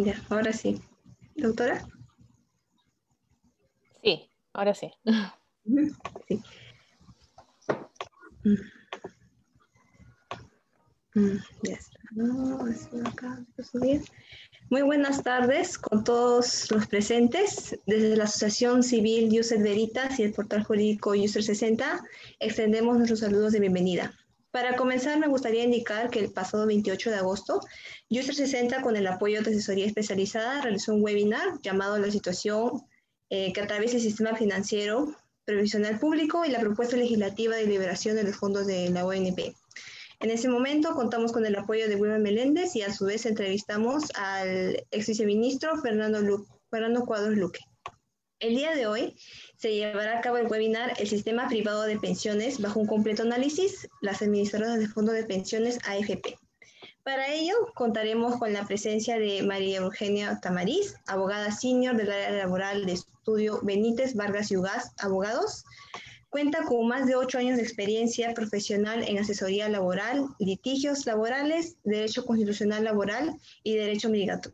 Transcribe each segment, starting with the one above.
Ya, ahora sí. ¿Doctora? Sí, ahora sí. Ujú, sí. Ya está. No, así acá, eso bien. Muy buenas tardes con todos los presentes. Desde la Asociación Civil User Veritas y el portal jurídico User 60, extendemos nuestros saludos de bienvenida. Para comenzar, me gustaría indicar que el pasado 28 de agosto, User 60, con el apoyo de asesoría especializada, realizó un webinar llamado La situación que atraviesa el sistema financiero previsional público y la propuesta legislativa de liberación de los fondos de la ONP. En ese momento contamos con el apoyo de Wilma Meléndez y a su vez entrevistamos al ex viceministro Fernando Cuadros Luque. El día de hoy se llevará a cabo el webinar El sistema privado de pensiones bajo un completo análisis, las administradoras de fondos de pensiones AFP. Para ello contaremos con la presencia de María Eugenia Tamariz, abogada senior del área laboral de estudio Benítez Vargas y Ugaz, abogados. Cuenta con más de 8 años de experiencia profesional en asesoría laboral, litigios laborales, derecho constitucional laboral y derecho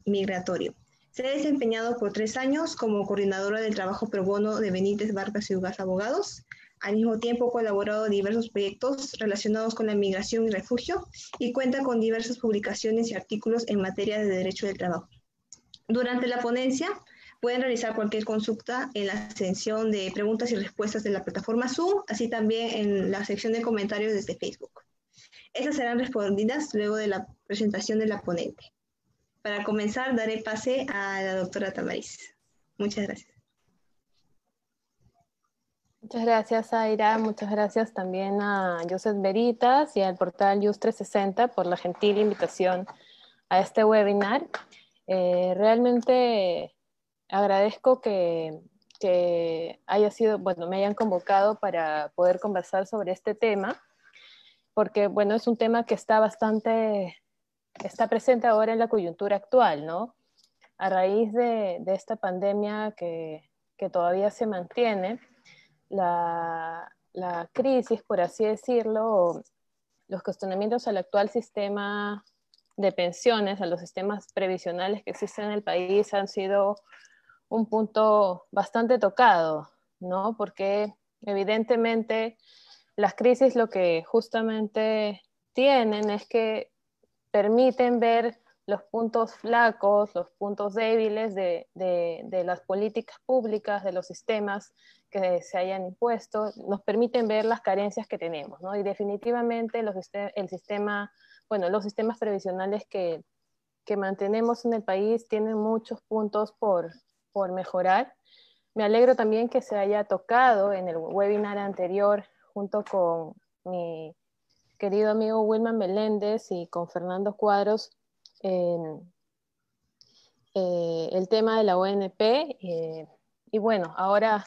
migratorio. Se ha desempeñado por 3 años como coordinadora del trabajo pro bono de Benítez Vargas y Ugaz Abogados. Al mismo tiempo, ha colaborado en diversos proyectos relacionados con la migración y refugio y cuenta con diversas publicaciones y artículos en materia de derecho del trabajo. Durante la ponencia, pueden realizar cualquier consulta en la sección de preguntas y respuestas de la plataforma Zoom, así también en la sección de comentarios desde Facebook. Estas serán respondidas luego de la presentación de la ponente. Para comenzar, daré pase a la doctora Tamariz. Muchas gracias. Muchas gracias, Aira. Muchas gracias también a Joseph Veritas y al portal Just 360 por la gentil invitación a este webinar. Realmente agradezco que haya sido, bueno, me hayan convocado para poder conversar sobre este tema, porque, bueno, es un tema que está está presente ahora en la coyuntura actual, ¿no? A raíz de esta pandemia que todavía se mantiene, la crisis, por así decirlo, los cuestionamientos al actual sistema de pensiones, a los sistemas previsionales que existen en el país han sido un punto bastante tocado, ¿no? Porque evidentemente las crisis lo que justamente tienen es que permiten ver los puntos flacos, los puntos débiles de las políticas públicas, de los sistemas que se hayan impuesto, nos permiten ver las carencias que tenemos, ¿no? Y definitivamente el sistema, bueno, los sistemas previsionales que mantenemos en el país tienen muchos puntos por mejorar. Me alegro también que se haya tocado en el webinar anterior junto con mi querido amigo Wilman Meléndez y con Fernando Cuadros en el tema de la ONP. Y bueno, ahora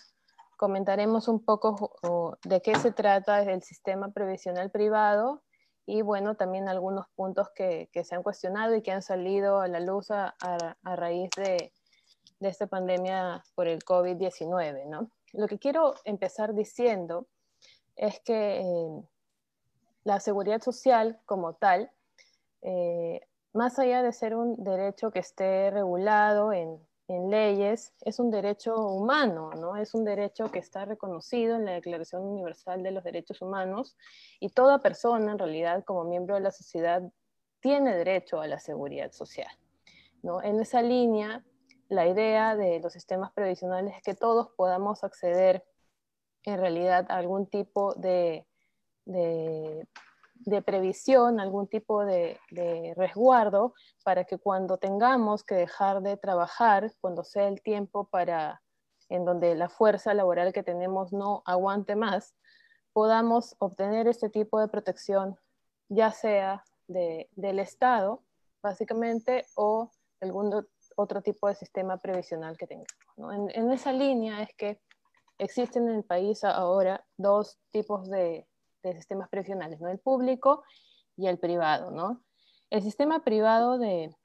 comentaremos un poco de qué se trata el sistema previsional privado y bueno, también algunos puntos que se han cuestionado y que han salido a la luz a raíz de esta pandemia por el COVID-19, ¿no? Lo que quiero empezar diciendo es que la seguridad social como tal, eh, más allá de ser un derecho que esté regulado en leyes, es un derecho humano, ¿no? Es un derecho que está reconocido en la Declaración Universal de los Derechos Humanos y toda persona, en realidad, como miembro de la sociedad, tiene derecho a la seguridad social, ¿no? En esa línea, la idea de los sistemas previsionales es que todos podamos acceder en realidad a algún tipo de, de previsión, algún tipo de resguardo para que cuando tengamos que dejar de trabajar, cuando sea el tiempo en donde la fuerza laboral que tenemos no aguante más, podamos obtener este tipo de protección, ya sea del Estado, básicamente, o algún otro tipo de sistema previsional que tengamos, ¿no? En esa línea es que existen en el país ahora dos tipos de sistemas previsionales, ¿no? El público y el privado, ¿no? El sistema privado de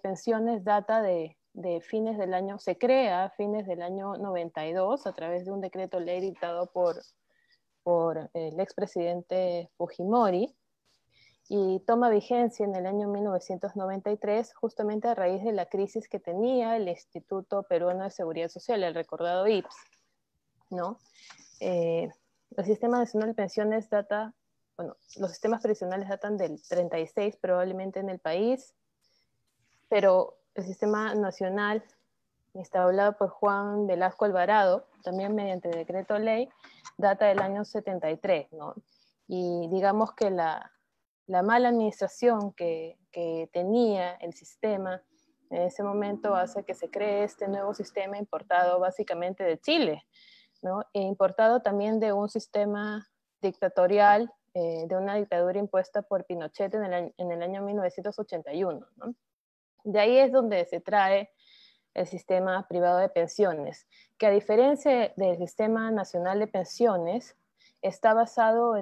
pensiones data de fines del año, se crea a fines del año 92 a través de un decreto ley dictado por el expresidente Fujimori, y toma vigencia en el año 1993, justamente a raíz de la crisis que tenía el Instituto Peruano de Seguridad Social, el recordado IPS, ¿no? El Sistema Nacional de Pensiones bueno, los sistemas previsionales datan del 36 probablemente en el país, pero el Sistema Nacional, instaurado por Juan Velasco Alvarado, también mediante decreto ley, data del año 73, ¿no? Y digamos que la mala administración que tenía el sistema en ese momento hace que se cree este nuevo sistema importado básicamente de Chile, ¿no? E importado también de un sistema dictatorial, de una dictadura impuesta por Pinochet en el año 1981, ¿no? De ahí es donde se trae el sistema privado de pensiones, que a diferencia del sistema nacional de pensiones, está basado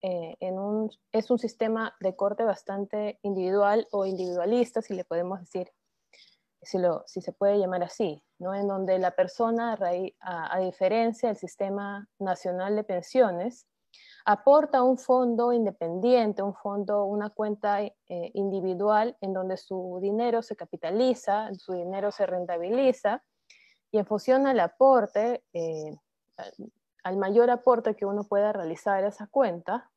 es un sistema de corte bastante individual o individualista, si le podemos decir, si se puede llamar así, ¿no? En donde la persona, a diferencia del sistema nacional de pensiones, aporta un fondo independiente, una cuenta individual en donde su dinero se capitaliza, su dinero se rentabiliza, y en función al aporte, al mayor aporte que uno pueda realizar a esa cuenta,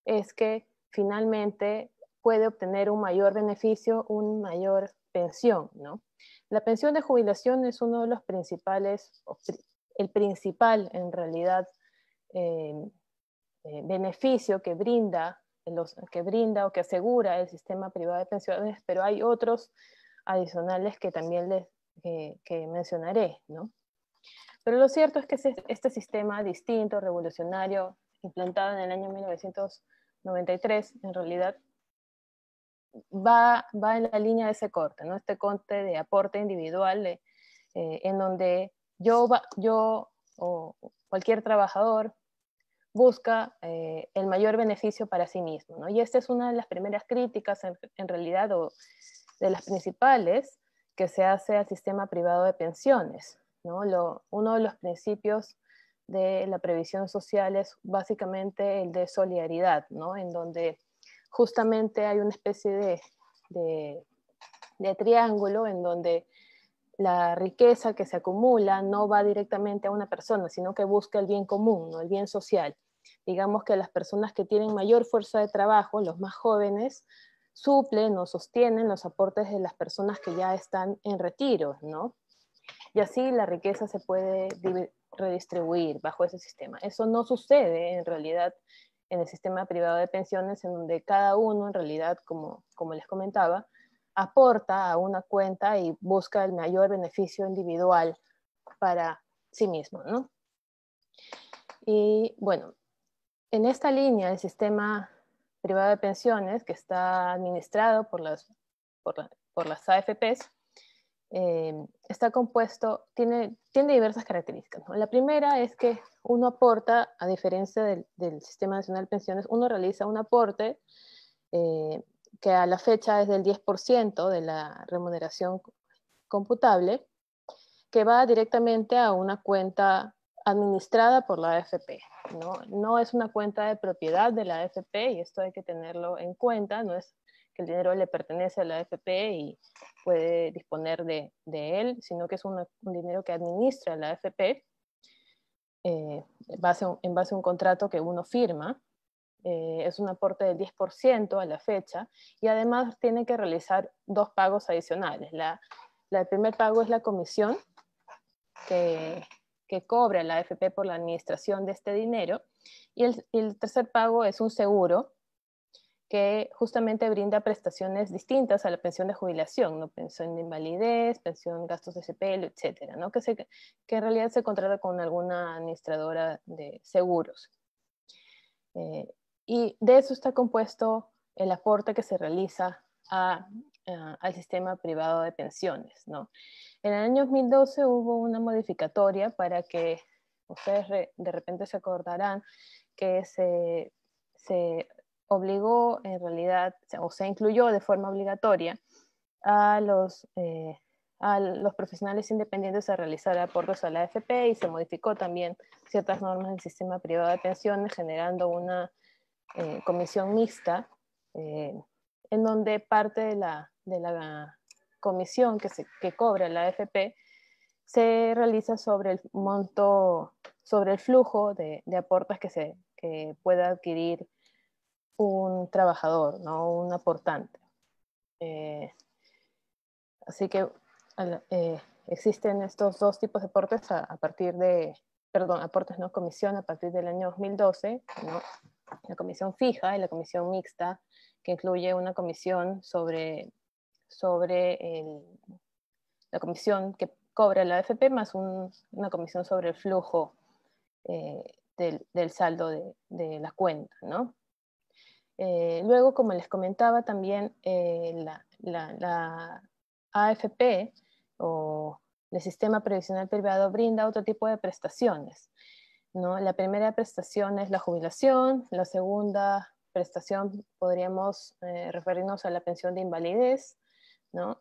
es que finalmente puede obtener un mayor beneficio, una mayor pensión, ¿no? La pensión de jubilación es uno de los principales, el principal en realidad, beneficio que brinda o que asegura el sistema privado de pensiones, pero hay otros adicionales que también que mencionaré, ¿no? Pero lo cierto es que este sistema distinto, revolucionario, implantado en el año 1993, en realidad va en la línea de ese corte, ¿no? Este corte de aporte individual en donde yo o cualquier trabajador busca el mayor beneficio para sí mismo, ¿no? Y esta es una de las primeras críticas, en realidad, o de las principales, que se hace al sistema privado de pensiones, ¿no? Uno de los principios de la previsión social es básicamente el de solidaridad, ¿no? En donde justamente hay una especie de triángulo en donde la riqueza que se acumula no va directamente a una persona, sino que busca el bien común, ¿no? El bien social. Digamos que las personas que tienen mayor fuerza de trabajo, los más jóvenes, suplen o sostienen los aportes de las personas que ya están en retiro, ¿no? Y así la riqueza se puede redistribuir bajo ese sistema. Eso no sucede en realidad en el sistema privado de pensiones, en donde cada uno en realidad, como les comentaba, aporta a una cuenta y busca el mayor beneficio individual para sí mismo, ¿no? Y bueno, en esta línea del sistema privado de pensiones, que está administrado por las AFPs, está compuesto, tiene diversas características, ¿no? La primera es que uno aporta, a diferencia del Sistema Nacional de Pensiones, uno realiza un aporte que a la fecha es del 10% de la remuneración computable, que va directamente a una cuenta administrada por la AFP, ¿no? No es una cuenta de propiedad de la AFP, y esto hay que tenerlo en cuenta, no es que el dinero le pertenece a la AFP y puede disponer de él, sino que es un dinero que administra la AFP en base a un contrato que uno firma. Es un aporte del 10% a la fecha, y además tiene que realizar dos pagos adicionales. El primer pago es la comisión que cobra la AFP por la administración de este dinero, y el tercer pago es un seguro que justamente brinda prestaciones distintas a la pensión de jubilación, ¿no? Pensión de invalidez, pensión gastos de sepelio, etcétera, ¿no? Que en realidad se contrata con alguna administradora de seguros. Y de eso está compuesto el aporte que se realiza al sistema privado de pensiones, ¿no? En el año 2012 hubo una modificatoria para que, ustedes de repente se acordarán, que se obligó en realidad, o se incluyó de forma obligatoria a los profesionales independientes a realizar aportes a la AFP, y se modificó también ciertas normas del sistema privado de pensiones, generando una comisión mixta en donde parte de la comisión que cobra la AFP se realiza sobre el monto, sobre el flujo de aportes que pueda adquirir un trabajador, ¿no? Un aportante. Así que existen estos dos tipos de aportes a partir de, perdón, aportes no comisión a partir del año 2012, ¿no? La comisión fija y la comisión mixta, que incluye una comisión sobre la comisión que cobra la AFP más una comisión sobre el flujo del saldo de la cuenta, ¿no? Luego, como les comentaba, también la AFP o el sistema previsional privado brinda otro tipo de prestaciones, ¿no? La primera prestación es la jubilación, la segunda prestación podríamos referirnos a la pensión de invalidez, ¿no?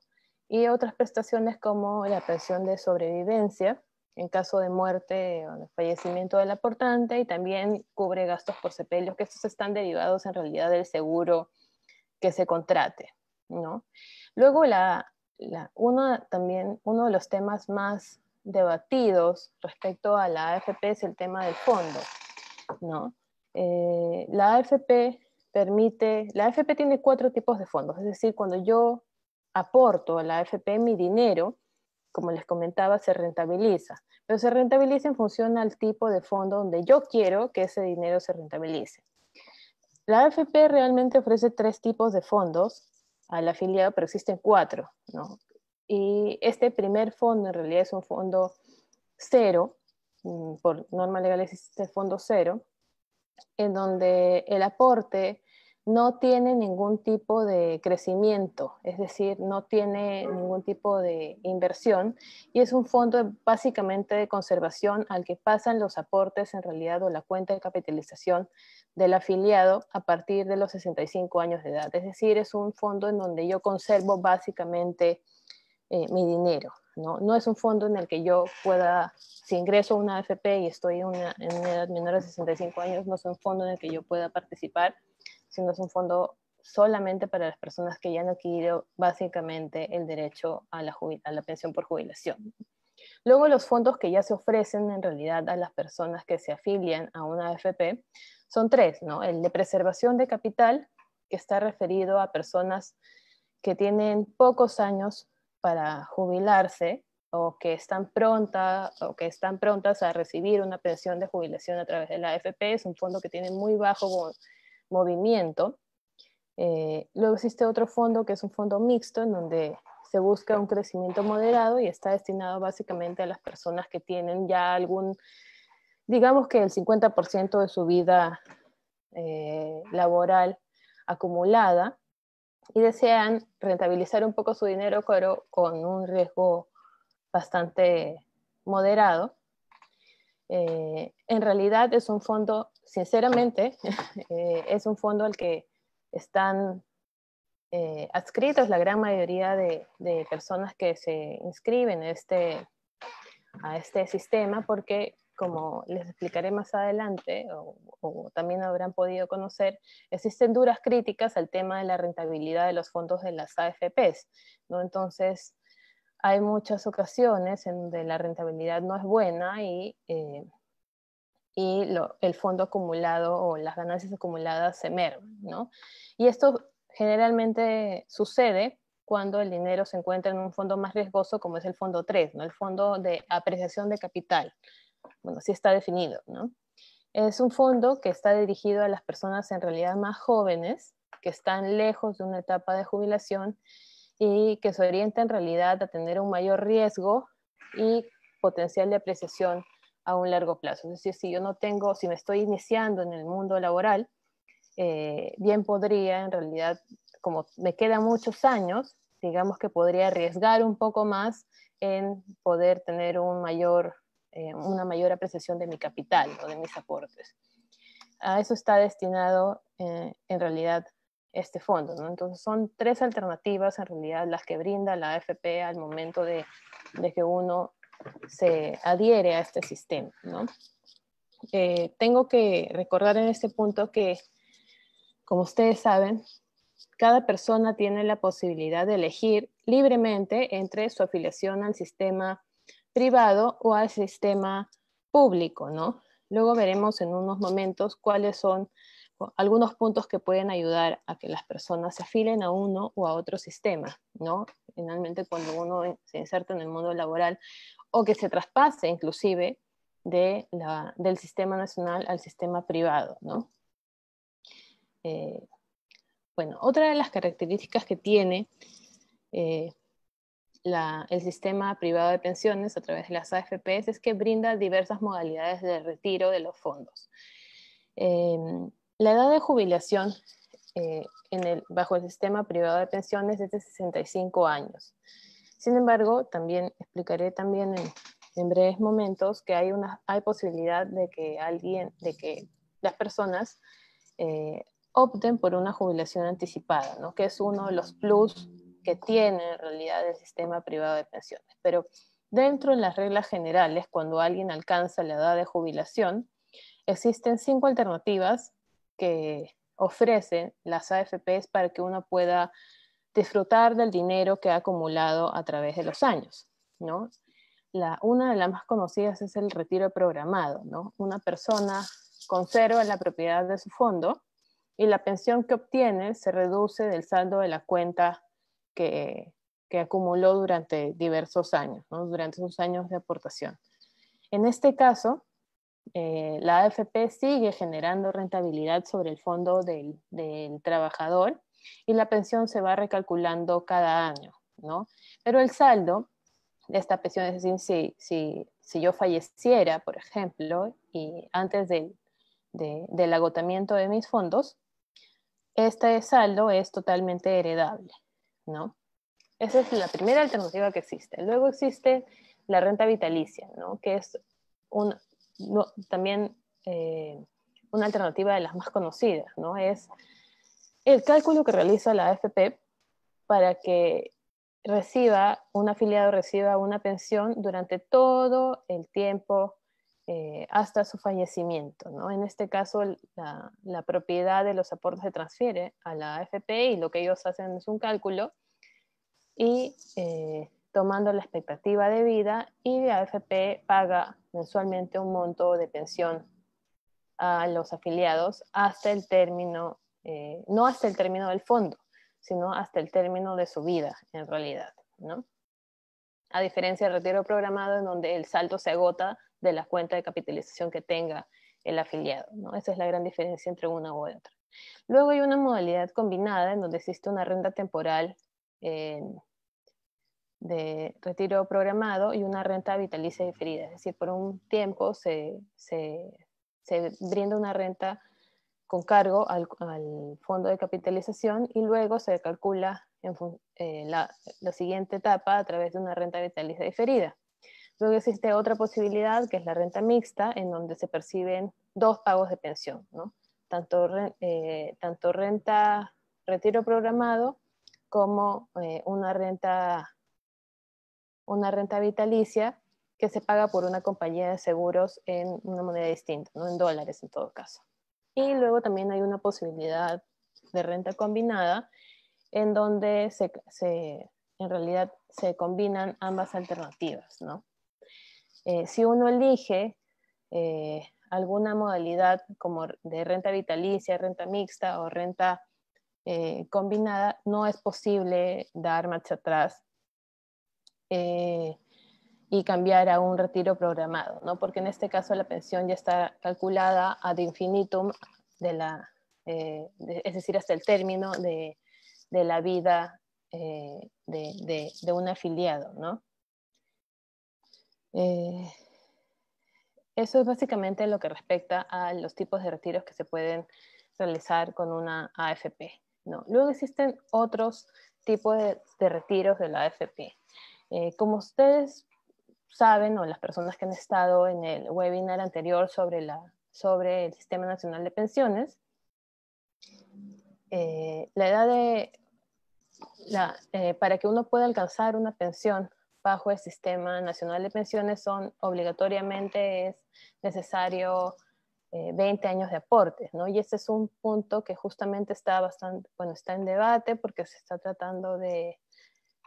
Y otras prestaciones como la pensión de sobrevivencia en caso de muerte o de fallecimiento del aportante, y también cubre gastos por sepelio, que estos están derivados en realidad del seguro que se contrate, ¿no? Luego uno de los temas más debatidos respecto a la AFP es el tema del fondo, ¿no? La AFP tiene 4 tipos de fondos, es decir, cuando yo aporto a la AFP mi dinero, como les comentaba, se rentabiliza, pero se rentabiliza en función al tipo de fondo donde yo quiero que ese dinero se rentabilice. La AFP realmente ofrece 3 tipos de fondos al afiliado, pero existen 4, ¿no? Y este primer fondo en realidad es un fondo cero, por norma legal existe el fondo cero, en donde el aporte no tiene ningún tipo de crecimiento, es decir, no tiene ningún tipo de inversión, y es un fondo básicamente de conservación al que pasan los aportes en realidad, o la cuenta de capitalización del afiliado a partir de los 65 años de edad. Es decir, es un fondo en donde yo conservo básicamente mi dinero, ¿no? No es un fondo en el que yo pueda, si ingreso a una AFP y estoy en una edad menor de 65 años, no es un fondo en el que yo pueda participar, sino es un fondo solamente para las personas que ya han adquirido básicamente el derecho a la pensión por jubilación. Luego, los fondos que ya se ofrecen en realidad a las personas que se afilian a una AFP son 3, ¿no? El de preservación de capital, que está referido a personas que tienen pocos años para jubilarse o que están prontas a recibir una pensión de jubilación a través de la AFP. Es un fondo que tiene muy bajo movimiento. Luego existe otro fondo que es un fondo mixto, en donde se busca un crecimiento moderado y está destinado básicamente a las personas que tienen ya digamos que el 50% de su vida laboral acumulada, y desean rentabilizar un poco su dinero, pero con un riesgo bastante moderado. En realidad es un fondo, sinceramente, es un fondo al que están adscritos la gran mayoría de personas que se inscriben a este sistema, porque, como les explicaré más adelante, o también habrán podido conocer, existen duras críticas al tema de la rentabilidad de los fondos de las AFPs, ¿no? Entonces, hay muchas ocasiones en donde la rentabilidad no es buena y el fondo acumulado o las ganancias acumuladas se merman, ¿no? Y esto generalmente sucede cuando el dinero se encuentra en un fondo más riesgoso, como es el fondo 3, ¿no? El fondo de apreciación de capital. Bueno, sí está definido, ¿no? Es un fondo que está dirigido a las personas en realidad más jóvenes, que están lejos de una etapa de jubilación y que se orienta en realidad a tener un mayor riesgo y potencial de apreciación a un largo plazo. Es decir, si me estoy iniciando en el mundo laboral, bien podría, en realidad, como me quedan muchos años, digamos que podría arriesgar un poco más en poder tener una mayor apreciación de mi capital o de mis aportes. A eso está destinado en realidad este fondo, ¿no? Entonces son 3 alternativas en realidad las que brinda la AFP al momento de que uno se adhiere a este sistema, ¿no? Tengo que recordar en este punto que, como ustedes saben, cada persona tiene la posibilidad de elegir libremente entre su afiliación al sistema privado o al sistema público, ¿no? Luego veremos en unos momentos cuáles son algunos puntos que pueden ayudar a que las personas se afilen a uno o a otro sistema, ¿no? Finalmente, cuando uno se inserta en el mundo laboral o que se traspase inclusive del sistema nacional al sistema privado, ¿no? Bueno, otra de las características que tiene el sistema privado de pensiones a través de las AFPs es que brinda diversas modalidades de retiro de los fondos. La edad de jubilación bajo el sistema privado de pensiones es de 65 años. Sin embargo, también explicaré también en breves momentos que hay posibilidad de que las personas opten por una jubilación anticipada, ¿no? Que es uno de los plus que tiene en realidad el sistema privado de pensiones. Pero dentro de las reglas generales, cuando alguien alcanza la edad de jubilación, existen 5 alternativas que ofrecen las AFPs para que uno pueda disfrutar del dinero que ha acumulado a través de los años, ¿no? Una de las más conocidas es el retiro programado, ¿no? Una persona conserva la propiedad de su fondo y la pensión que obtiene se reduce del saldo de la cuenta que acumuló durante diversos años, ¿no? Durante sus años de aportación. En este caso, la AFP sigue generando rentabilidad sobre el fondo del trabajador y la pensión se va recalculando cada año, ¿no? Pero el saldo de esta pensión, es decir, si yo falleciera, por ejemplo, y antes del agotamiento de mis fondos, este saldo es totalmente heredable, ¿no? Esa es la primera alternativa que existe. Luego existe la renta vitalicia, ¿no? Que es también una alternativa de las más conocidas, ¿no? Es el cálculo que realiza la AFP para que un afiliado reciba una pensión durante todo el tiempo hasta su fallecimiento, ¿no? En este caso, la propiedad de los aportes se transfiere a la AFP y lo que ellos hacen es un cálculo y tomando la expectativa de vida, y la AFP paga mensualmente un monto de pensión a los afiliados hasta el término, no hasta el término del fondo, sino hasta el término de su vida, en realidad, ¿no? A diferencia del retiro programado, en donde el saldo se agota de la cuenta de capitalización que tenga el afiliado, ¿no? Esa es la gran diferencia entre una u otra. Luego hay una modalidad combinada en donde existe una renta temporal de retiro programado y una renta vitalicia diferida. Es decir, por un tiempo se brinda una renta con cargo al fondo de capitalización y luego se calcula la siguiente etapa a través de una renta vitalicia diferida. Luego existe otra posibilidad que es la renta mixta, en donde se perciben 2 pagos de pensión, ¿no? Tanto renta retiro programado como una renta vitalicia que se paga por una compañía de seguros en una moneda distinta, ¿no? En dólares en todo caso. Y luego también hay una posibilidad de renta combinada en donde en realidad se combinan ambas alternativas, ¿no? Si uno elige alguna modalidad como de renta vitalicia, renta mixta o renta combinada, no es posible dar marcha atrás y cambiar a un retiro programado, ¿no? Porque en este caso la pensión ya está calculada ad infinitum es decir, hasta el término de la vida de un afiliado, ¿no? Eso es básicamente lo que respecta a los tipos de retiros que se pueden realizar con una AFP, ¿no? Luego existen otros tipos de retiros de la AFP. Como ustedes saben, o las personas que han estado en el webinar anterior sobre el Sistema Nacional de Pensiones, la edad para que uno pueda alcanzar una pensión bajo el Sistema Nacional de Pensiones obligatoriamente es necesario 20 años de aportes, ¿no? Y este es un punto que justamente está está en debate porque se está tratando de,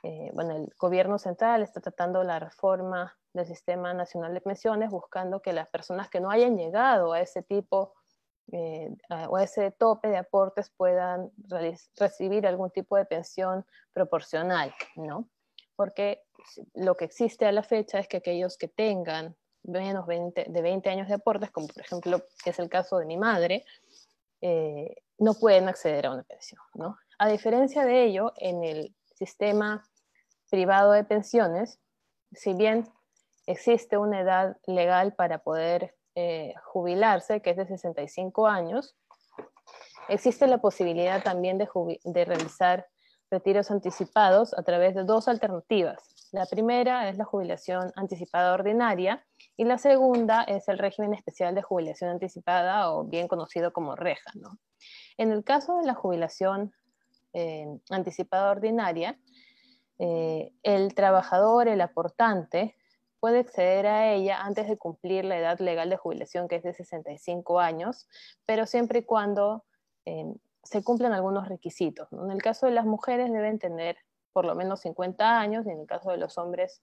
el gobierno central está tratando la reforma del Sistema Nacional de Pensiones, buscando que las personas que no hayan llegado a ese tipo o a ese tope de aportes puedan recibir algún tipo de pensión proporcional, ¿no? Porque lo que existe a la fecha es que aquellos que tengan menos de 20 años de aportes, como por ejemplo es el caso de mi madre, no pueden acceder a una pensión, ¿no? A diferencia de ello, en el sistema privado de pensiones, si bien existe una edad legal para poder jubilarse, que es de 65 años, existe la posibilidad también de realizar retiros anticipados a través de dos alternativas. La primera es la jubilación anticipada ordinaria y la segunda es el régimen especial de jubilación anticipada, o bien conocido como REJA, ¿no? En el caso de la jubilación anticipada ordinaria, el trabajador, el aportante, puede acceder a ella antes de cumplir la edad legal de jubilación, que es de 65 años, pero siempre y cuando se cumplan algunos requisitos, ¿no? En el caso de las mujeres deben tener por lo menos 50 años, y en el caso de los hombres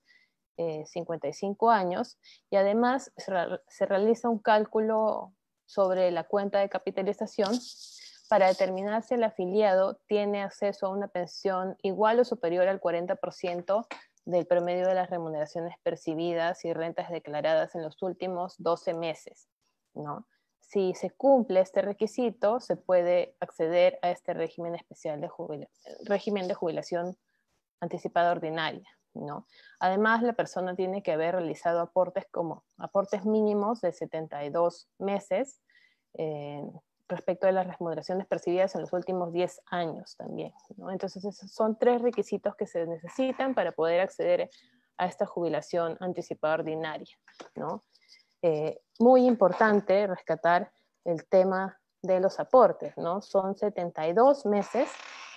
55 años, y además se realiza un cálculo sobre la cuenta de capitalización para determinar si el afiliado tiene acceso a una pensión igual o superior al 40% del promedio de las remuneraciones percibidas y rentas declaradas en los últimos 12 meses, ¿no? Si se cumple este requisito, se puede acceder a este régimen especial de jubilación anticipada ordinaria, ¿no? Además, la persona tiene que haber realizado aportes mínimos de 72 meses respecto de las remuneraciones percibidas en los últimos 10 años también, ¿no? Entonces, esos son 3 requisitos que se necesitan para poder acceder a esta jubilación anticipada ordinaria, ¿no? Muy importante rescatar el tema de los aportes, ¿no? Son 72 meses,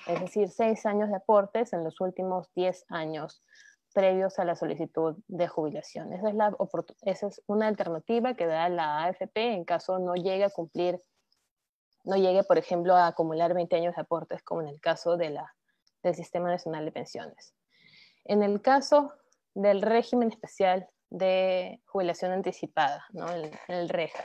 es decir, 6 años de aportes en los últimos 10 años previos a la solicitud de jubilación. Esa es una alternativa que da la AFP en caso no llegue, por ejemplo, a acumular 20 años de aportes, como en el caso del Sistema Nacional de Pensiones. En el caso del régimen especial de jubilación anticipada, ¿no? el REJA.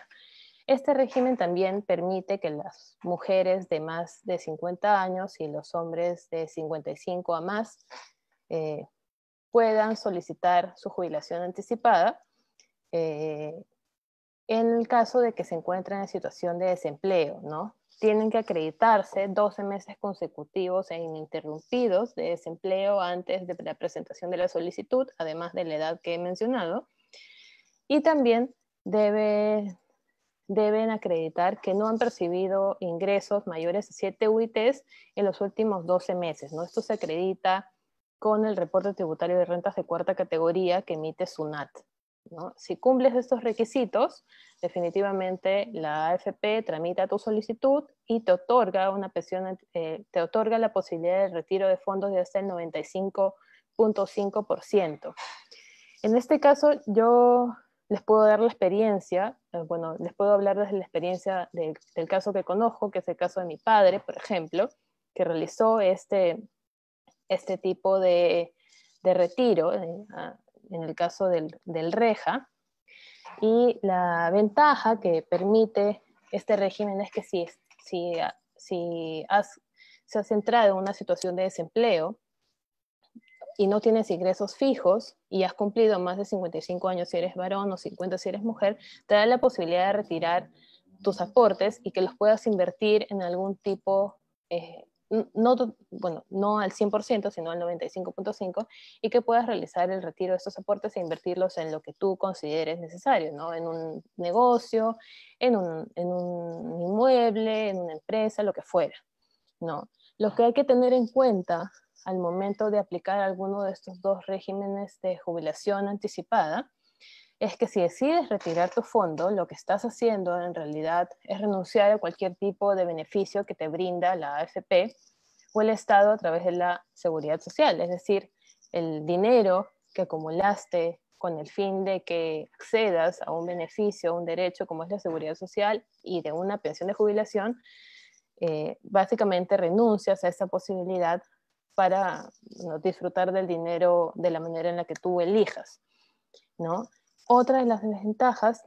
Este régimen también permite que las mujeres de más de 50 años y los hombres de 55 a más puedan solicitar su jubilación anticipada en el caso de que se encuentren en situación de desempleo, ¿no? Tienen que acreditarse 12 meses consecutivos e ininterrumpidos de desempleo antes de la presentación de la solicitud, además de la edad que he mencionado, y también deben acreditar que no han percibido ingresos mayores a 7 UITs en los últimos 12 meses, ¿no? Esto se acredita con el reporte tributario de rentas de cuarta categoría que emite SUNAT, ¿no? Si cumples estos requisitos, definitivamente la AFP tramita tu solicitud y te otorga una pensión, te otorga la posibilidad de retiro de fondos de hasta el 95.5%. En este caso, yo les puedo dar la experiencia, les puedo hablar desde la experiencia del caso que conozco, que es el caso de mi padre, por ejemplo, que realizó este tipo de retiro, en el caso del REJA, y la ventaja que permite este régimen es que si se has entrado en una situación de desempleo y no tienes ingresos fijos y has cumplido más de 55 años si eres varón o 50 si eres mujer, te da la posibilidad de retirar tus aportes y que los puedas invertir en algún tipo, no al 100%, sino al 95.5%, y que puedas realizar el retiro de estos aportes e invertirlos en lo que tú consideres necesario, ¿no? En un negocio, en un inmueble, en una empresa, lo que fuera, ¿no? Lo que hay que tener en cuenta al momento de aplicar alguno de estos dos regímenes de jubilación anticipada es que si decides retirar tu fondo, lo que estás haciendo en realidad es renunciar a cualquier tipo de beneficio que te brinda la AFP o el Estado a través de la seguridad social. Es decir, el dinero que acumulaste con el fin de que accedas a un beneficio, a un derecho como es la seguridad social y de una pensión de jubilación, básicamente renuncias a esa posibilidad para, ¿no?, disfrutar del dinero de la manera en la que tú elijas, ¿no? Otra de las desventajas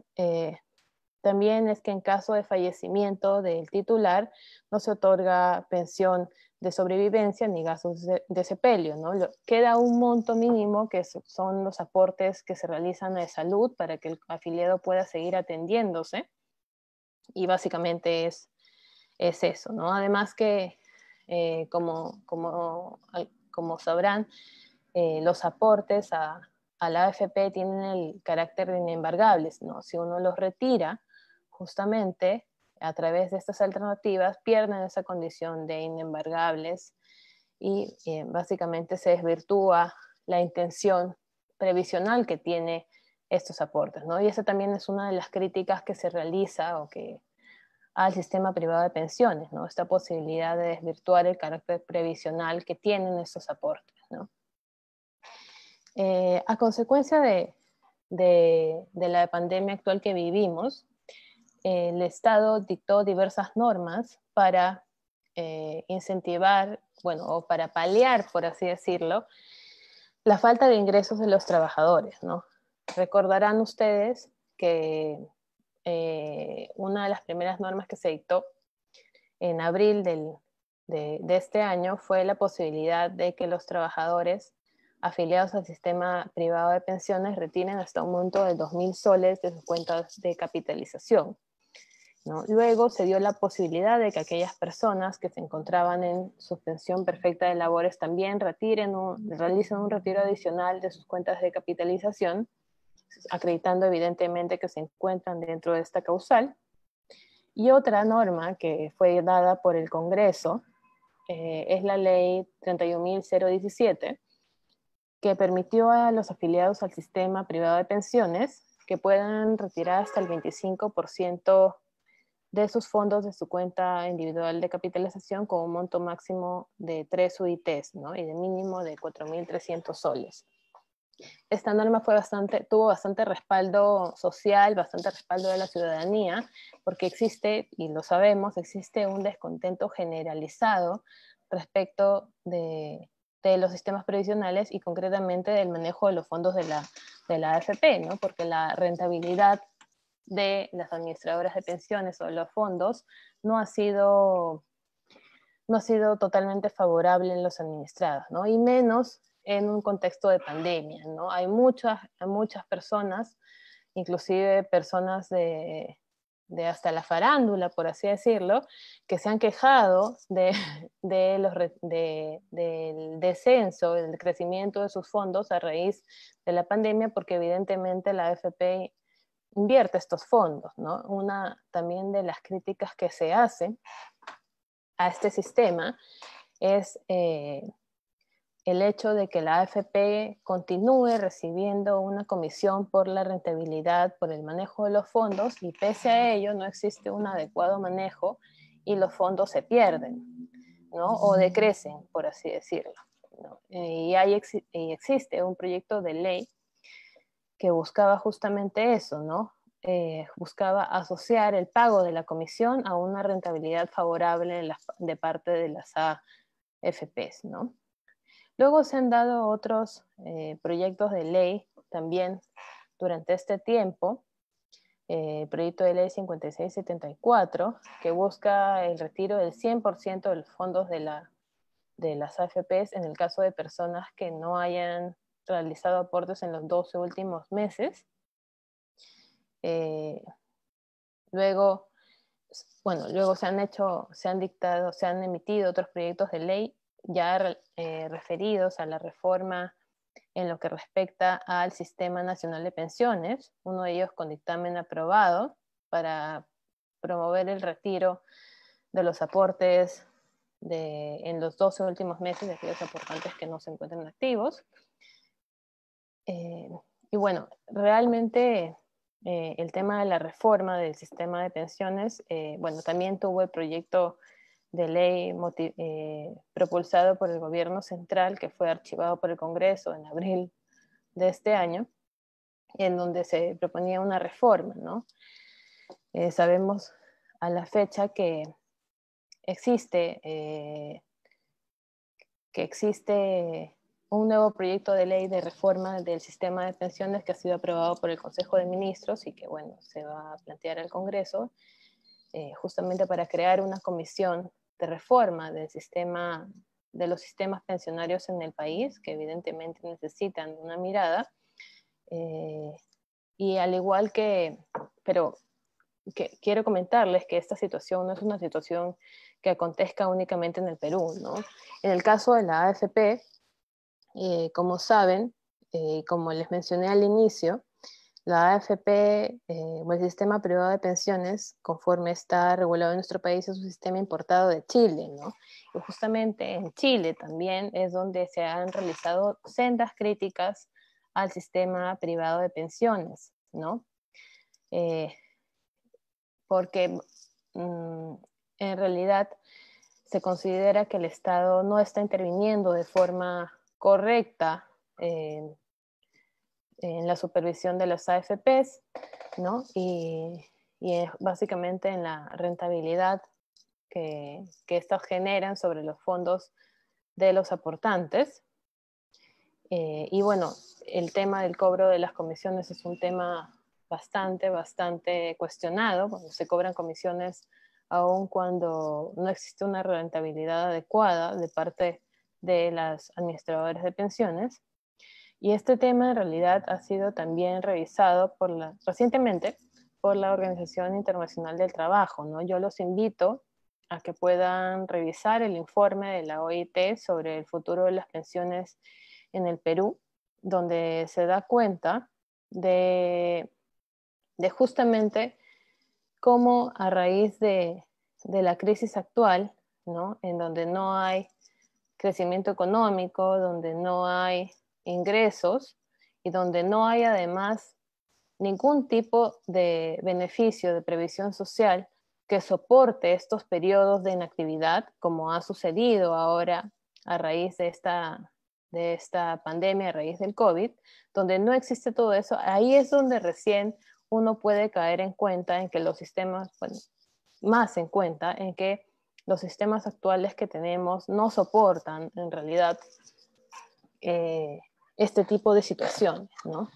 también es que en caso de fallecimiento del titular no se otorga pensión de sobrevivencia ni gastos de sepelio, ¿no? Queda un monto mínimo que son los aportes que se realizan de salud para que el afiliado pueda seguir atendiéndose, y básicamente es eso, ¿no? Además que, como sabrán, los aportes a la AFP tienen el carácter de inembargables, ¿no? Si uno los retira, justamente a través de estas alternativas, pierden esa condición de inembargables y básicamente se desvirtúa la intención previsional que tiene estos aportes, ¿no? Y esa también es una de las críticas que se realiza al sistema privado de pensiones, ¿no? Esta posibilidad de desvirtuar el carácter previsional que tienen estos aportes, ¿no? A consecuencia de la pandemia actual que vivimos, el Estado dictó diversas normas para incentivar, bueno, o para paliar, por así decirlo, la falta de ingresos de los trabajadores, ¿no? Recordarán ustedes que una de las primeras normas que se dictó en abril de este año fue la posibilidad de que los trabajadores afiliados al sistema privado de pensiones retiren hasta un monto de 2.000 soles de sus cuentas de capitalización, ¿no? Luego se dio la posibilidad de que aquellas personas que se encontraban en suspensión perfecta de labores también realicen un retiro adicional de sus cuentas de capitalización, acreditando evidentemente que se encuentran dentro de esta causal. Y otra norma que fue dada por el Congreso es la ley 31.017, que permitió a los afiliados al sistema privado de pensiones que puedan retirar hasta el 25% de sus fondos de su cuenta individual de capitalización con un monto máximo de 3 UITs, ¿no? Y de mínimo de 4.300 soles. Esta norma tuvo bastante respaldo social, bastante respaldo de la ciudadanía, porque existe, y lo sabemos, existe un descontento generalizado respecto de los sistemas previsionales y concretamente del manejo de los fondos de la AFP, ¿no? Porque la rentabilidad de las administradoras de pensiones o de los fondos no ha sido totalmente favorable en los administrados, ¿no? Y menos en un contexto de pandemia, ¿no? Hay muchas personas, inclusive personas de hasta la farándula, por así decirlo, que se han quejado del descenso, del crecimiento de sus fondos a raíz de la pandemia, porque evidentemente la AFP invierte estos fondos, ¿no? Una también de las críticas que se hace a este sistema es el hecho de que la AFP continúe recibiendo una comisión por la rentabilidad, por el manejo de los fondos, y pese a ello no existe un adecuado manejo y los fondos se pierden, ¿no? O decrecen, por así decirlo, ¿no? Y existe un proyecto de ley que buscaba justamente eso, ¿no? Buscaba asociar el pago de la comisión a una rentabilidad favorable de parte de las AFPs, ¿no? Luego se han dado otros proyectos de ley también durante este tiempo, proyecto de ley 5674, que busca el retiro del 100% de los fondos de las AFPs en el caso de personas que no hayan realizado aportes en los 12 últimos meses. Luego se han emitido otros proyectos de ley ya referidos a la reforma en lo que respecta al Sistema Nacional de Pensiones, uno de ellos con dictamen aprobado para promover el retiro de los aportes en los 12 últimos meses de aquellos aportantes que no se encuentran activos. Y bueno, realmente el tema de la reforma del sistema de pensiones, bueno, también tuvo el proyecto de ley propulsado por el gobierno central, que fue archivado por el Congreso en abril de este año, en donde se proponía una reforma, ¿no? Sabemos a la fecha existe, que existe un nuevo proyecto de ley de reforma del sistema de pensiones que ha sido aprobado por el Consejo de Ministros y que, bueno, se va a plantear al Congreso, justamente para crear una comisión de reforma del sistema, de los sistemas pensionarios en el país, que evidentemente necesitan una mirada. Y al igual que, pero que quiero comentarles que esta situación no es una situación que acontezca únicamente en el Perú, ¿no? En el caso de la AFP, como saben, como les mencioné al inicio, la AFP, o el sistema privado de pensiones, conforme está regulado en nuestro país, es un sistema importado de Chile, ¿no? Y justamente en Chile también es donde se han realizado sendas críticas al sistema privado de pensiones, ¿no? Eh, porque en realidad se considera que el Estado no está interviniendo de forma correcta en la supervisión de las AFPs, ¿no? Y básicamente en la rentabilidad que estos generan sobre los fondos de los aportantes. Y bueno, el tema del cobro de las comisiones es un tema bastante cuestionado, cuando se cobran comisiones aun cuando no existe una rentabilidad adecuada de parte de las administradoras de pensiones. Y este tema en realidad ha sido también revisado recientemente por la Organización Internacional del Trabajo, ¿no? Yo los invito a que puedan revisar el informe de la OIT sobre el futuro de las pensiones en el Perú, donde se da cuenta de justamente cómo a raíz de la crisis actual, ¿no? En donde no hay crecimiento económico, donde no hay ingresos y donde no hay además ningún tipo de beneficio de previsión social que soporte estos periodos de inactividad, como ha sucedido ahora a raíz de esta pandemia, a raíz del COVID, donde no existe todo eso. Ahí es donde recién uno puede caer en cuenta en que los sistemas, bueno, más en cuenta en que los sistemas actuales que tenemos no soportan en realidad este tipo de situaciones, ¿no?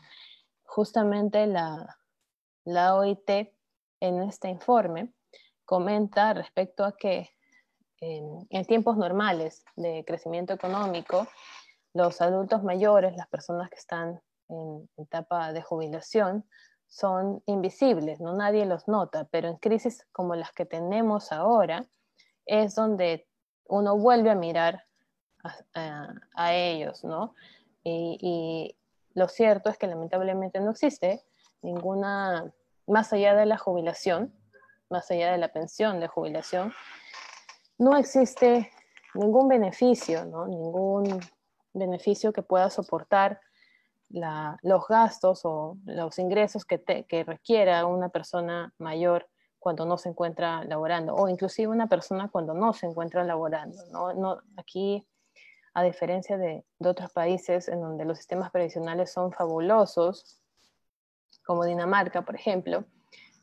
Justamente la OIT en este informe comenta respecto a que en tiempos normales de crecimiento económico, los adultos mayores, las personas que están en etapa de jubilación, son invisibles, no nadie los nota, pero en crisis como las que tenemos ahora es donde uno vuelve a mirar a ellos, ¿no? Y lo cierto es que lamentablemente no existe ninguna, más allá de la jubilación, más allá de la pensión de jubilación, no existe ningún beneficio, ¿no? Ningún beneficio que pueda soportar los gastos o los ingresos que requiera una persona mayor cuando no se encuentra laborando, o inclusive una persona cuando no se encuentra laborando, ¿no? Aquí, a diferencia de otros países en donde los sistemas previsionales son fabulosos, como Dinamarca, por ejemplo,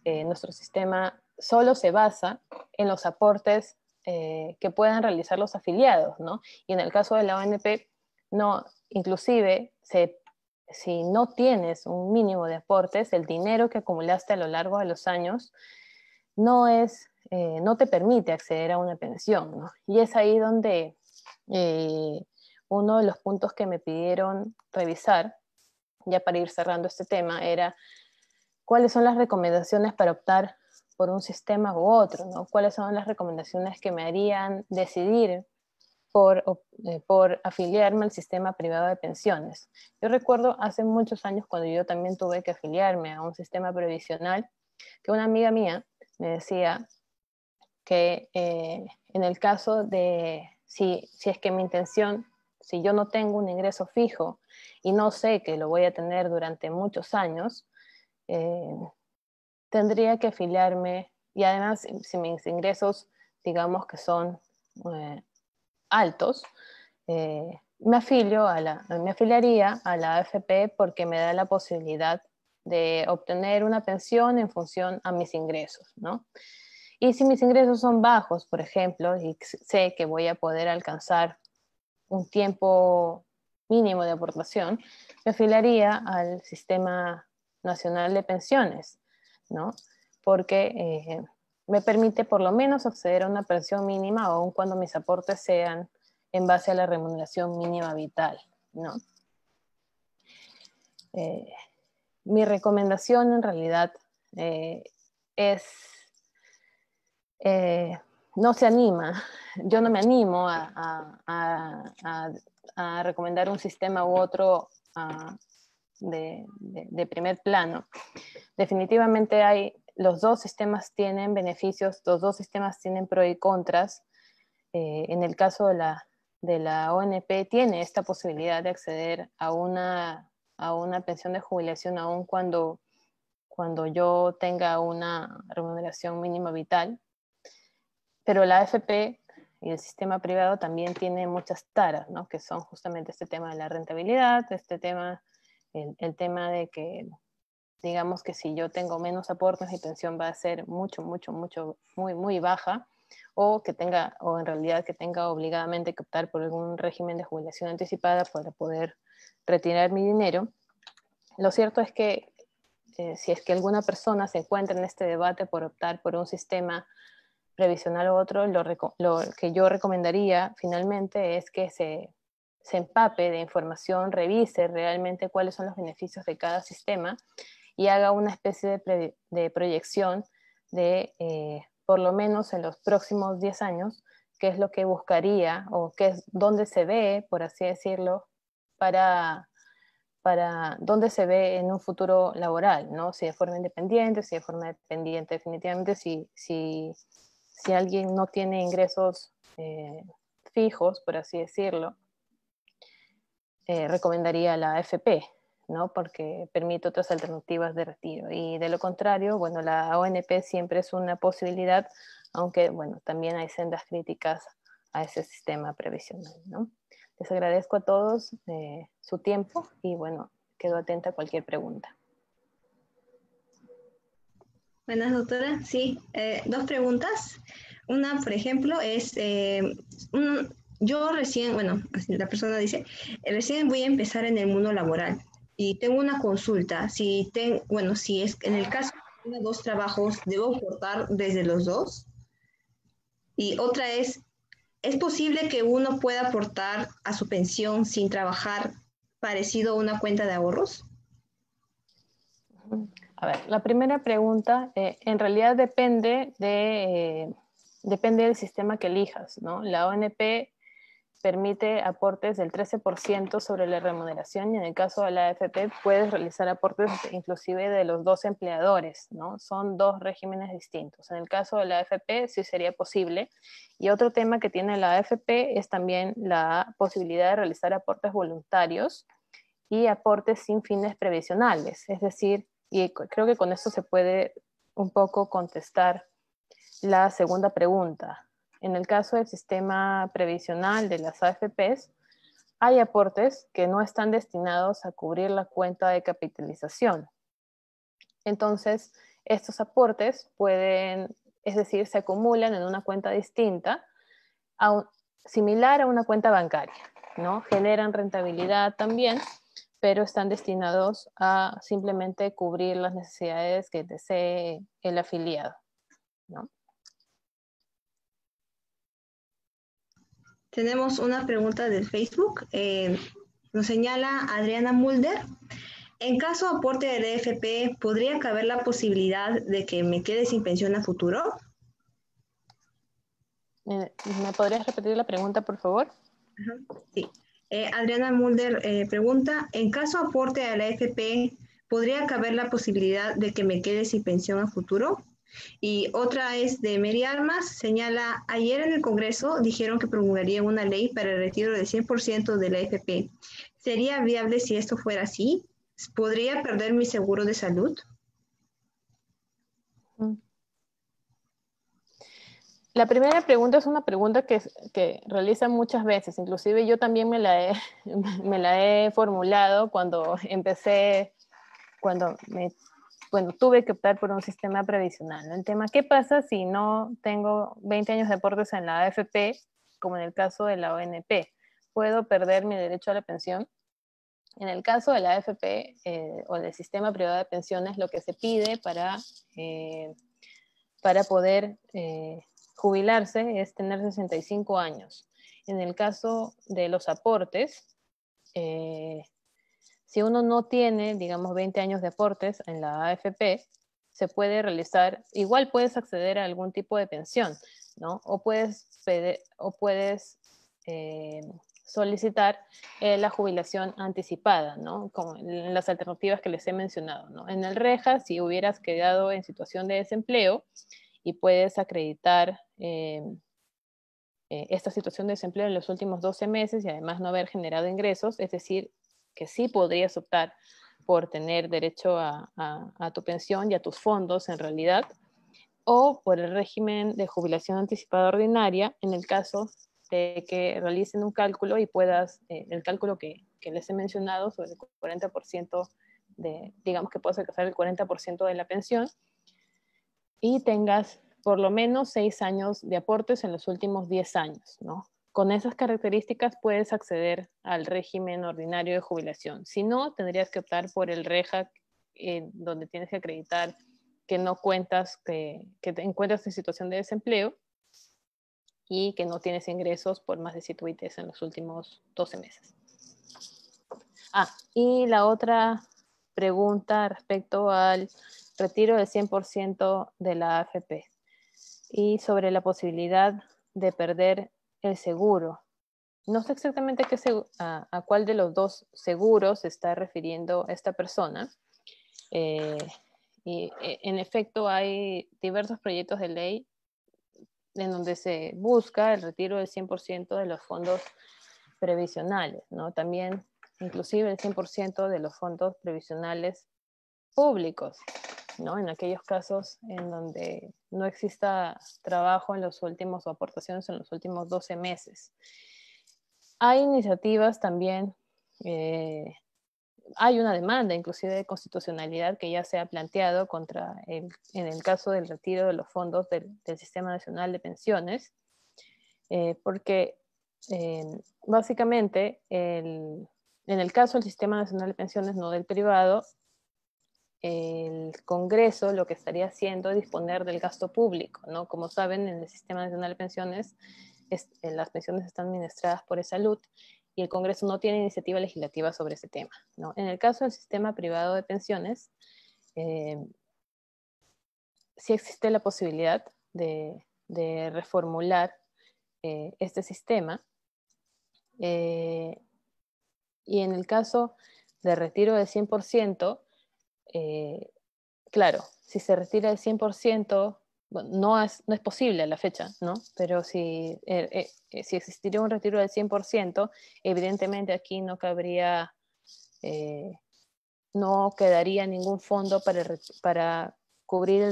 nuestro sistema solo se basa en los aportes que puedan realizar los afiliados, ¿no? Y en el caso de la ONP, no, inclusive si no tienes un mínimo de aportes, el dinero que acumulaste a lo largo de los años no te permite acceder a una pensión, ¿no? Y es ahí donde uno de los puntos que me pidieron revisar, ya para ir cerrando este tema, era cuáles son las recomendaciones para optar por un sistema u otro, ¿no? Cuáles son las recomendaciones que me harían decidir por afiliarme al sistema privado de pensiones. Yo recuerdo hace muchos años cuando yo también tuve que afiliarme a un sistema previsional, que una amiga mía me decía que en el caso de si es que mi intención, si yo no tengo un ingreso fijo y no sé que lo voy a tener durante muchos años, tendría que afiliarme y además si mis ingresos digamos que son altos, me afiliaría a la AFP porque me da la posibilidad de obtener una pensión en función a mis ingresos, ¿no? Y si mis ingresos son bajos, por ejemplo, y sé que voy a poder alcanzar un tiempo mínimo de aportación, me afiliaría al Sistema Nacional de Pensiones, ¿no? Porque me permite por lo menos acceder a una pensión mínima, aun cuando mis aportes sean en base a la remuneración mínima vital, ¿no? Mi recomendación en realidad es, no se anima, yo no me animo a recomendar un sistema u otro de primer plano. Definitivamente los dos sistemas tienen beneficios, los dos sistemas tienen pros y contras. En el caso de la ONP tiene esta posibilidad de acceder a una pensión de jubilación aun cuando yo tenga una remuneración mínima vital, pero la AFP y el sistema privado también tiene muchas taras, ¿no? Que son justamente este tema de la rentabilidad, este tema, el tema de que, digamos que si yo tengo menos aportes, mi pensión va a ser muy baja, o en realidad que tenga obligadamente que optar por algún régimen de jubilación anticipada para poder retirar mi dinero. Lo cierto es que si es que alguna persona se encuentra en este debate por optar por un sistema previsional u otro, lo que yo recomendaría finalmente es que se empape de información, revise realmente cuáles son los beneficios de cada sistema y haga una especie de proyección de, por lo menos en los próximos 10 años, qué es lo que buscaría o dónde se ve, por así decirlo, para dónde se ve en un futuro laboral, ¿no? Si de forma independiente, si de forma dependiente. Definitivamente, si alguien no tiene ingresos fijos, por así decirlo, recomendaría la AFP, ¿no? Porque permite otras alternativas de retiro. Y de lo contrario, bueno, la ONP siempre es una posibilidad, aunque, bueno, también hay sendas críticas a ese sistema previsional, ¿no? Les agradezco a todos su tiempo y, bueno, quedo atenta a cualquier pregunta. Buenas, doctora. Sí, dos preguntas. Una, por ejemplo, es, yo recién, bueno, así la persona dice, recién voy a empezar en el mundo laboral y tengo una consulta. Si es en el caso de tener dos trabajos, ¿debo aportar desde los dos? Y otra ¿es posible que uno pueda aportar a su pensión sin trabajar parecido a una cuenta de ahorros? A ver, la primera pregunta, en realidad depende del sistema que elijas, ¿no? La ONP permite aportes del 13% sobre la remuneración y en el caso de la AFP puedes realizar aportes inclusive de los dos empleadores, ¿no? Son dos regímenes distintos. En el caso de la AFP sí sería posible. Y otro tema que tiene la AFP es también la posibilidad de realizar aportes voluntarios y aportes sin fines previsionales. Es decir, y creo que con eso se puede un poco contestar la segunda pregunta. En el caso del sistema previsional de las AFPs, hay aportes que no están destinados a cubrir la cuenta de capitalización. Entonces, estos aportes es decir, se acumulan en una cuenta distinta, similar a una cuenta bancaria, ¿no? Generan rentabilidad también, pero están destinados a simplemente cubrir las necesidades que desee el afiliado, ¿no? Tenemos una pregunta del Facebook. Nos señala Adriana Mulder. En caso de aporte del EFP, ¿podría caber la posibilidad de que me quede sin pensión a futuro? ¿Me podrías repetir la pregunta, por favor? Sí. Adriana Mulder pregunta, en caso de aporte a la AFP, ¿podría caber la posibilidad de que me quede sin pensión a futuro? Y otra es de Mary Armas, señala, ayer en el Congreso dijeron que promulgarían una ley para el retiro del 100% de la AFP. ¿Sería viable si esto fuera así? ¿Podría perder mi seguro de salud? La primera pregunta es una pregunta que realizan muchas veces, inclusive yo también me la he formulado cuando empecé tuve que optar por un sistema previsional, ¿no? El tema, ¿qué pasa si no tengo 20 años de aportes en la AFP, como en el caso de la ONP? ¿Puedo perder mi derecho a la pensión? En el caso de la AFP o del sistema privado de pensiones, lo que se pide para poder jubilarse es tener 65 años. En el caso de los aportes, si uno no tiene, digamos, 20 años de aportes en la AFP, se puede realizar, igual puedes acceder a algún tipo de pensión, ¿no? O puedes solicitar la jubilación anticipada, ¿no? Como en las alternativas que les he mencionado, ¿no? En el REJA, si hubieras quedado en situación de desempleo y puedes acreditar esta situación de desempleo en los últimos 12 meses y además no haber generado ingresos, es decir, que sí podrías optar por tener derecho a tu pensión y a tus fondos en realidad, o por el régimen de jubilación anticipada ordinaria en el caso de que realicen un cálculo y puedas, el cálculo que les he mencionado sobre el 40% digamos que puedas alcanzar el 40% de la pensión y tengas por lo menos 6 años de aportes en los últimos 10 años, ¿no? Con esas características puedes acceder al régimen ordinario de jubilación. Si no, tendrías que optar por el REJA, donde tienes que acreditar que no cuentas, que te encuentras en situación de desempleo y que no tienes ingresos por más de 7 UITs en los últimos 12 meses. Y la otra pregunta respecto al retiro del 100% de la AFP y sobre la posibilidad de perder el seguro. No sé exactamente a cuál de los dos seguros se está refiriendo esta persona. En efecto, hay diversos proyectos de ley en donde se busca el retiro del 100% de los fondos previsionales, ¿no? También, inclusive el 100% de los fondos previsionales públicos, ¿no? En aquellos casos en donde no exista trabajo en los últimos o aportaciones en los últimos 12 meses. Hay iniciativas también, hay una demanda inclusive de constitucionalidad que ya se ha planteado en el caso del retiro de los fondos del Sistema Nacional de Pensiones, porque básicamente en el caso del Sistema Nacional de Pensiones, no del privado, el Congreso lo que estaría haciendo es disponer del gasto público, ¿no? Como saben, en el Sistema Nacional de Pensiones, las pensiones están administradas por Salud y el Congreso no tiene iniciativa legislativa sobre ese tema, ¿no? En el caso del sistema privado de pensiones, sí existe la posibilidad de reformular este sistema, y en el caso de retiro del 100%, claro, si se retira el 100%, bueno, no es posible a la fecha, ¿no? Pero si existiría un retiro del 100%, evidentemente aquí no cabría, no quedaría ningún fondo para cubrir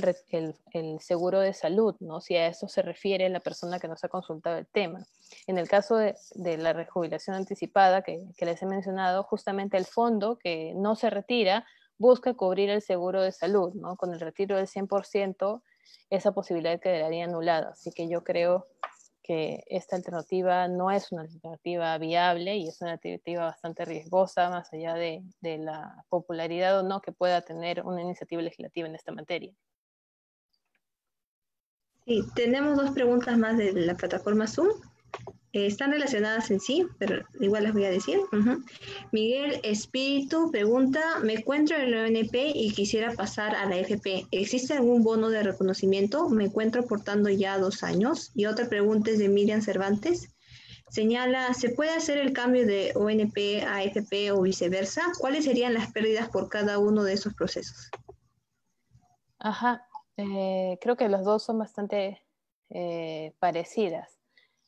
el seguro de salud, ¿no? Si a eso se refiere la persona que nos ha consultado el tema. En el caso de la rejubilación anticipada que les he mencionado, justamente el fondo que no se retira busca cubrir el seguro de salud, ¿no? Con el retiro del 100%, esa posibilidad quedaría anulada. Así que yo creo que esta alternativa no es una alternativa viable y es una alternativa bastante riesgosa, más allá de la popularidad o no que pueda tener una iniciativa legislativa en esta materia. Sí, tenemos dos preguntas más de la plataforma Zoom. Están relacionadas en sí, pero igual las voy a decir. Miguel Espíritu pregunta, me encuentro en la ONP y quisiera pasar a la FP. ¿Existe algún bono de reconocimiento? Me encuentro aportando ya 2 años. Y otra pregunta es de Miriam Cervantes. Señala, ¿se puede hacer el cambio de ONP a FP o viceversa? ¿Cuáles serían las pérdidas por cada uno de esos procesos? Creo que los dos son bastante parecidas.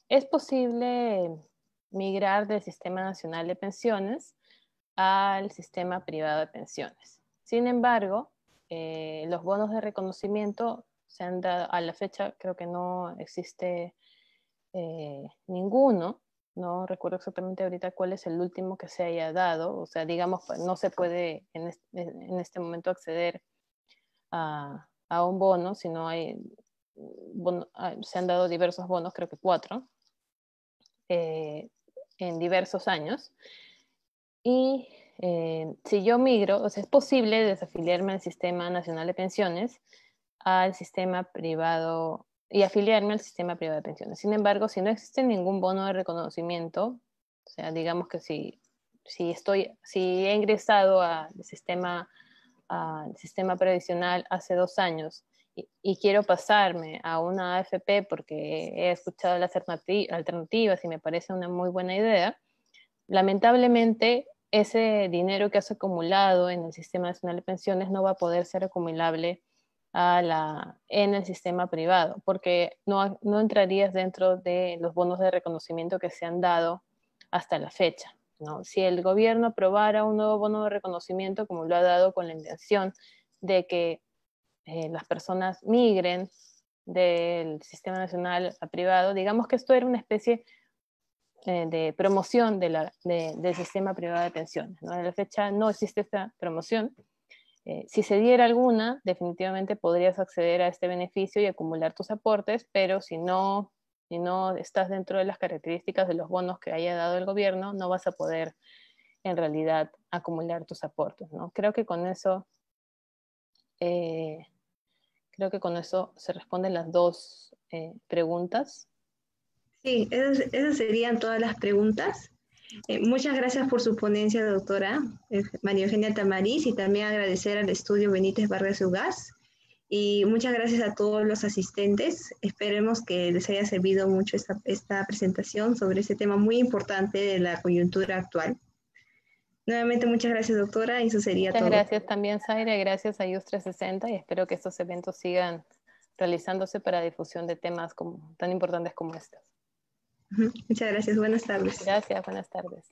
Es posible migrar del Sistema Nacional de Pensiones al sistema privado de pensiones. Sin embargo, los bonos de reconocimiento se han dado, a la fecha creo que no existe ninguno, No recuerdo exactamente ahorita cuál es el último que se haya dado. O sea, digamos, no se puede en este momento acceder a un bono, sino se han dado diversos bonos, creo que 4, en diversos años. Y si yo migro, o sea, es posible desafiliarme al Sistema Nacional de Pensiones, al sistema privado y afiliarme al sistema privado de pensiones. Sin embargo, si no existe ningún bono de reconocimiento, o sea, digamos que si he ingresado al sistema previsional hace 2 años y quiero pasarme a una AFP porque he escuchado las alternativas y me parece una muy buena idea, lamentablemente ese dinero que has acumulado en el Sistema Nacional de Pensiones no va a poder ser acumulable en el sistema privado, porque no entrarías dentro de los bonos de reconocimiento que se han dado hasta la fecha, ¿no? Si el gobierno aprobara un nuevo bono de reconocimiento, como lo ha dado con la intención de que las personas migren del sistema nacional a privado, digamos que esto era una especie de promoción del sistema privado de pensiones, ¿no? A la fecha no existe esta promoción. Si se diera alguna, definitivamente podrías acceder a este beneficio y acumular tus aportes, pero si no estás dentro de las características de los bonos que haya dado el gobierno, no vas a poder en realidad acumular tus aportes, ¿no? Eh, creo que con eso se responden las dos preguntas. Sí, esas serían todas las preguntas. Muchas gracias por su ponencia, doctora María Eugenia Tamariz, y también agradecer al estudio Benítez Vargas Ugaz. Y muchas gracias a todos los asistentes. Esperemos que les haya servido mucho esta presentación sobre este tema muy importante de la coyuntura actual. Nuevamente, muchas gracias, doctora, y eso sería Muchas todo. gracias también, Zaira, gracias a IUS 360 y espero que estos eventos sigan realizándose para difusión de temas tan importantes como estos. Muchas gracias, buenas tardes. Gracias, buenas tardes.